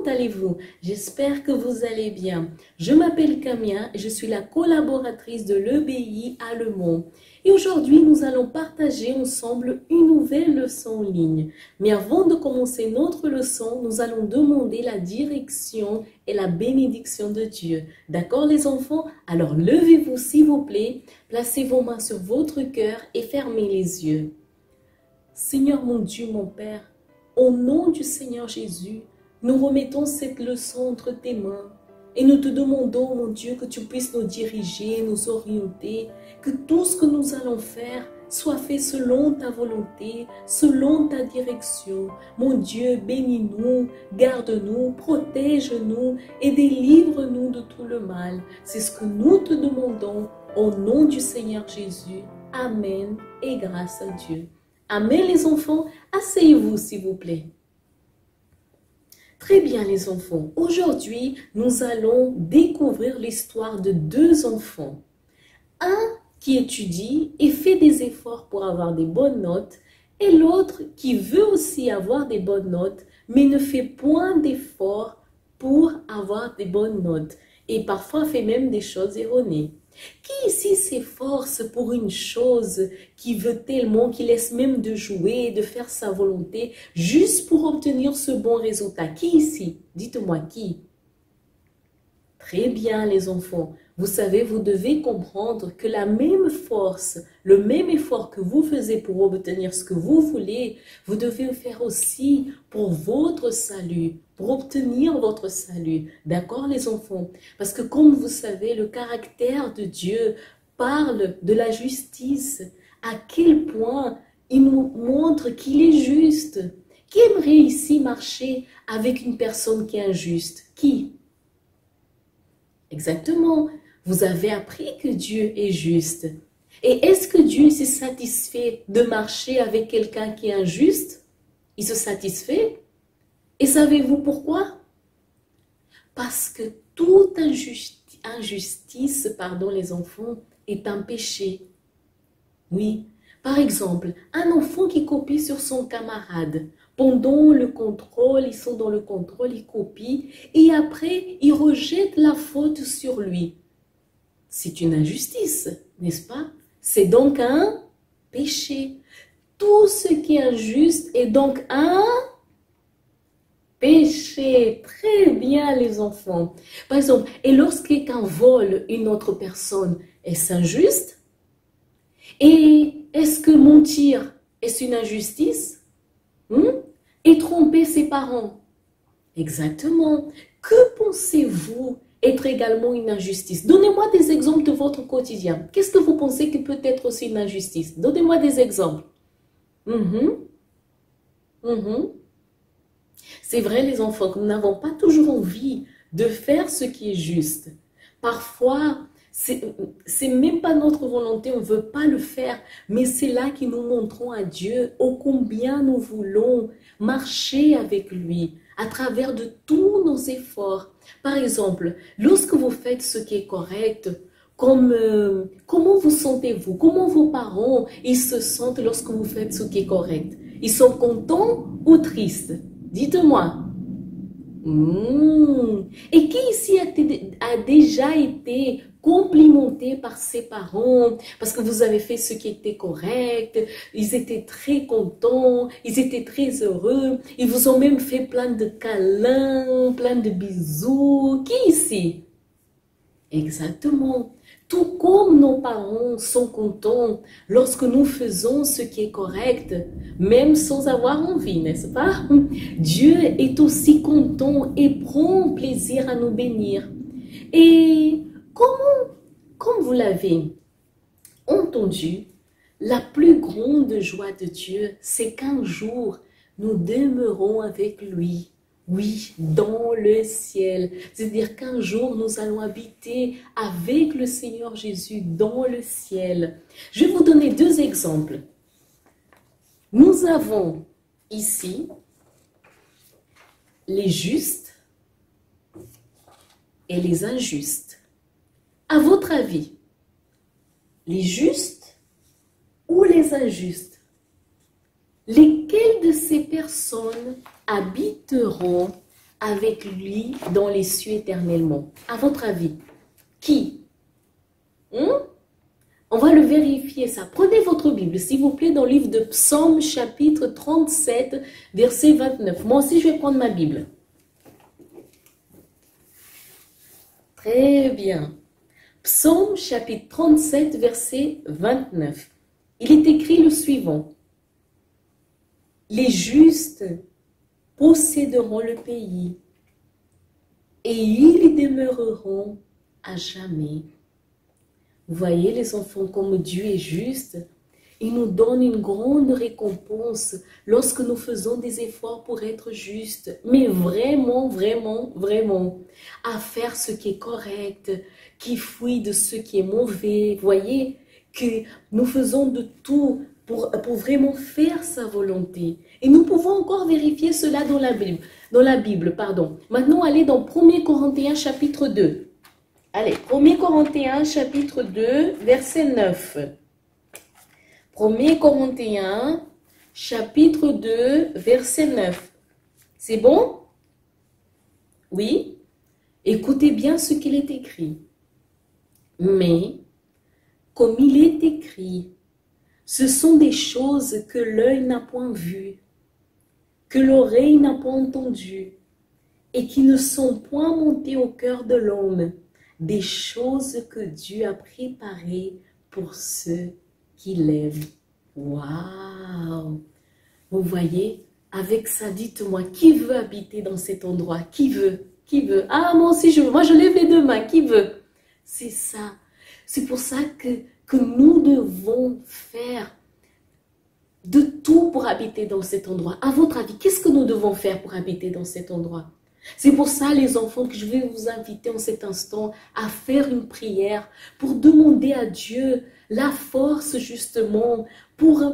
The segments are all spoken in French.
comment allez-vous? J'espère que vous allez bien. Je m'appelle Camia et je suis la collaboratrice de l'EBI à Le Mans. Et aujourd'hui, nous allons partager ensemble une nouvelle leçon en ligne. Mais avant de commencer notre leçon, nous allons demander la direction et la bénédiction de Dieu. D'accord les enfants? Alors levez-vous s'il vous plaît, placez vos mains sur votre cœur et fermez les yeux. Seigneur mon Dieu, mon Père, au nom du Seigneur Jésus, nous remettons cette leçon entre tes mains et nous te demandons, mon Dieu, que tu puisses nous diriger, nous orienter, que tout ce que nous allons faire soit fait selon ta volonté, selon ta direction. Mon Dieu, bénis-nous, garde-nous, protège-nous et délivre-nous de tout le mal. C'est ce que nous te demandons au nom du Seigneur Jésus. Amen et grâce à Dieu. Amen les enfants, asseyez-vous s'il vous plaît. Très bien les enfants, aujourd'hui nous allons découvrir l'histoire de deux enfants. Un qui étudie et fait des efforts pour avoir des bonnes notes et l'autre qui veut aussi avoir des bonnes notes mais ne fait point d'efforts pour avoir des bonnes notes et parfois fait même des choses erronées. Qui ici s'efforce pour une chose, qui veut tellement, qui laisse même de jouer, de faire sa volonté, juste pour obtenir ce bon résultat? Qui ici? Dites-moi qui? Très bien les enfants. Vous savez, vous devez comprendre que la même force, le même effort que vous faites pour obtenir ce que vous voulez, vous devez le faire aussi pour votre salut, pour obtenir votre salut. D'accord les enfants? Parce que comme vous savez, le caractère de Dieu parle de la justice. À quel point il nous montre qu'il est juste. Qui aimerait ici marcher avec une personne qui est injuste? Qui? Exactement. Vous avez appris que Dieu est juste. Et est-ce que Dieu s'est satisfait de marcher avec quelqu'un qui est injuste? Il se satisfait. Et savez-vous pourquoi? Parce que toute injustice, pardon les enfants, est un péché. Oui. Par exemple, un enfant qui copie sur son camarade. Pendant le contrôle, ils sont dans le contrôle, ils copient et après, ils rejettent la faute sur lui. C'est une injustice, n'est-ce pas? C'est donc un péché. Tout ce qui est injuste est donc un péché. Très bien les enfants. Par exemple, et lorsque quelqu'un vole une autre personne, est-ce injuste? Et est-ce que mentir, est-ce une injustice? Et tromper ses parents? Exactement. Que pensez-vous être également une injustice? Donnez-moi des exemples de votre quotidien. Qu'est-ce que vous pensez qui peut être aussi une injustice? Donnez-moi des exemples. C'est vrai les enfants, que nous n'avons pas toujours envie de faire ce qui est juste. Parfois, c'est même pas notre volonté, on ne veut pas le faire, mais c'est là que nous montrons à Dieu ô combien nous voulons marcher avec lui à travers de tous nos efforts. Par exemple, lorsque vous faites ce qui est correct, comment vous sentez-vous? Comment vos parents ils se sentent lorsque vous faites ce qui est correct? Ils sont contents ou tristes? Dites-moi. Et qui ici a déjà été complimenté par ses parents parce que vous avez fait ce qui était correct, ils étaient très contents, ils étaient très heureux, ils vous ont même fait plein de câlins, plein de bisous? Qui ici? Exactement. Tout comme nos parents sont contents lorsque nous faisons ce qui est correct, même sans avoir envie, n'est-ce pas? Dieu est aussi content et prend plaisir à nous bénir. Et comme vous l'avez entendu, la plus grande joie de Dieu, c'est qu'un jour, nous demeurons avec lui. Oui, dans le ciel. C'est-à-dire qu'un jour, nous allons habiter avec le Seigneur Jésus dans le ciel. Je vais vous donner deux exemples. Nous avons ici les justes et les injustes. À votre avis, les justes ou les injustes? Lesquelles de ces personnes habiteront avec lui dans les cieux éternellement. À votre avis, qui? On va le vérifier ça. Prenez votre Bible, s'il vous plaît, dans le livre de Psaume, chapitre 37, verset 29. Moi aussi, je vais prendre ma Bible. Très bien. Psaume, chapitre 37, verset 29. Il est écrit le suivant. Les justes posséderont le pays et ils y demeureront à jamais. Vous voyez les enfants, comme Dieu est juste, il nous donne une grande récompense lorsque nous faisons des efforts pour être justes. Mais vraiment, vraiment, vraiment, à faire ce qui est correct, qui fuit de ce qui est mauvais. Vous voyez que nous faisons de tout pour vraiment faire sa volonté. Et nous pouvons encore vérifier cela dans la Bible. Maintenant, allez dans 1 Corinthiens chapitre 2. Allez, 1 Corinthiens chapitre 2, verset 9. 1 Corinthiens chapitre 2, verset 9. C'est bon? Oui? Écoutez bien ce qu'il est écrit. Mais, comme il est écrit, ce sont des choses que l'œil n'a point vues, que l'oreille n'a pas entendues, et qui ne sont point montées au cœur de l'homme, des choses que Dieu a préparées pour ceux qui l'aiment. Waouh! Vous voyez, avec ça, dites-moi, qui veut habiter dans cet endroit? Qui veut? Qui veut? Ah, moi aussi, je veux. Moi, je lève les deux mains. Qui veut? C'est ça. C'est pour ça que nous devons faire de tout pour habiter dans cet endroit. À votre avis, qu'est-ce que nous devons faire pour habiter dans cet endroit? C'est pour ça, les enfants, que je vais vous inviter en cet instant à faire une prière pour demander à Dieu la force, justement, pour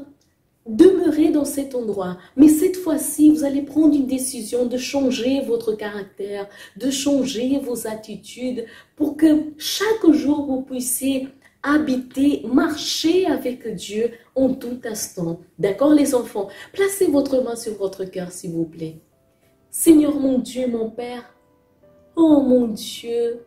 demeurer dans cet endroit. Mais cette fois-ci, vous allez prendre une décision de changer votre caractère, de changer vos attitudes, pour que chaque jour, vous puissiez habiter, marcher avec Dieu en tout instant. D'accord, les enfants? Placez votre main sur votre cœur, s'il vous plaît. Seigneur mon Dieu, mon Père, oh mon Dieu,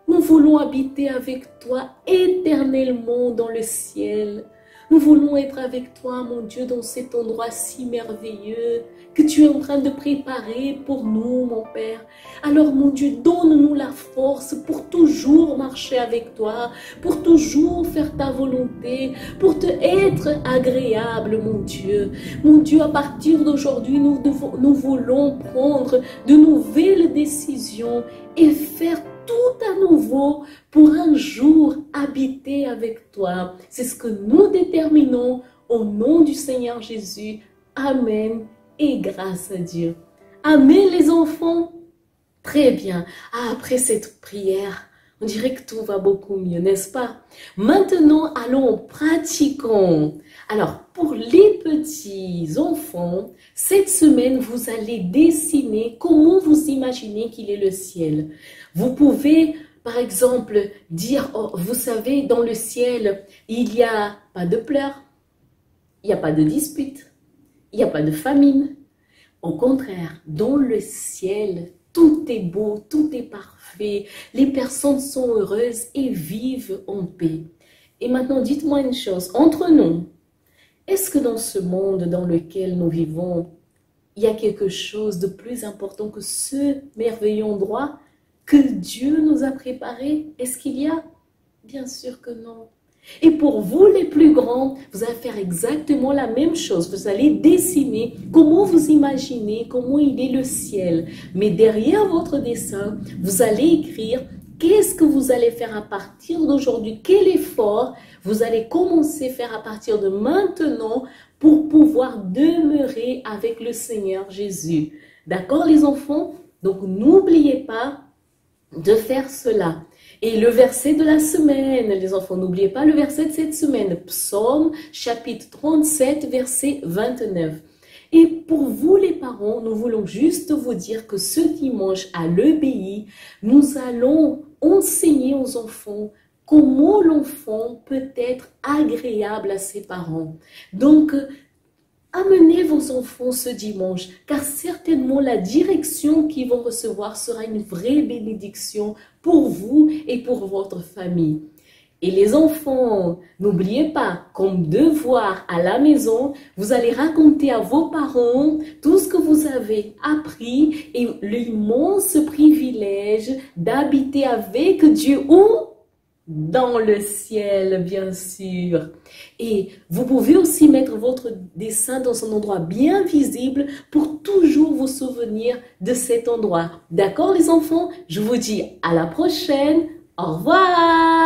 nous voulons habiter avec toi éternellement dans le ciel. Nous voulons être avec toi, mon Dieu, dans cet endroit si merveilleux que tu es en train de préparer pour nous, mon Père. Alors, mon Dieu, donne-nous la force pour toujours marcher avec toi, pour toujours faire ta volonté, pour te être agréable, mon Dieu. Mon Dieu, à partir d'aujourd'hui, nous voulons prendre de nouvelles décisions et faire tout à nouveau pour un jour habiter avec toi. C'est ce que nous déterminons au nom du Seigneur Jésus. Amen et grâce à Dieu. Amen les enfants. Très bien. Après cette prière, on dirait que tout va beaucoup mieux, n'est-ce pas? Maintenant, allons pratiquons. Alors, pour les petits enfants, cette semaine, vous allez dessiner comment vous imaginez qu'il est le ciel. Vous pouvez, par exemple, dire, oh, vous savez, dans le ciel, il n'y a pas de pleurs, il n'y a pas de disputes, il n'y a pas de famine. Au contraire, dans le ciel, tout est beau, tout est parfait. Les personnes sont heureuses et vivent en paix. Et maintenant, dites-moi une chose, entre nous, est-ce que dans ce monde dans lequel nous vivons, il y a quelque chose de plus important que ce merveilleux endroit que Dieu nous a préparé? Est-ce qu'il y a? Bien sûr que non. Et pour vous les plus grands, vous allez faire exactement la même chose. Vous allez dessiner comment vous imaginez, comment il est le ciel. Mais derrière votre dessin, vous allez écrire qu'est-ce que vous allez faire à partir d'aujourd'hui, quel effort vous allez commencer à faire à partir de maintenant pour pouvoir demeurer avec le Seigneur Jésus. D'accord les enfants? Donc n'oubliez pas de faire cela. Et le verset de la semaine, les enfants, n'oubliez pas le verset de cette semaine, Psaume chapitre 37, verset 29. Et pour vous les parents, nous voulons juste vous dire que ce dimanche à l'EBI, nous allons enseigner aux enfants comment l'enfant peut être agréable à ses parents. Donc, Amenez vos enfants ce dimanche, car certainement la direction qu'ils vont recevoir sera une vraie bénédiction pour vous et pour votre famille. Et les enfants, n'oubliez pas, comme devoir à la maison, vous allez raconter à vos parents tout ce que vous avez appris et l'immense privilège d'habiter avec Dieu où? Dans le ciel, bien sûr. Et vous pouvez aussi mettre votre dessin dans un endroit bien visible pour toujours vous souvenir de cet endroit. D'accord, les enfants? Je vous dis à la prochaine. Au revoir!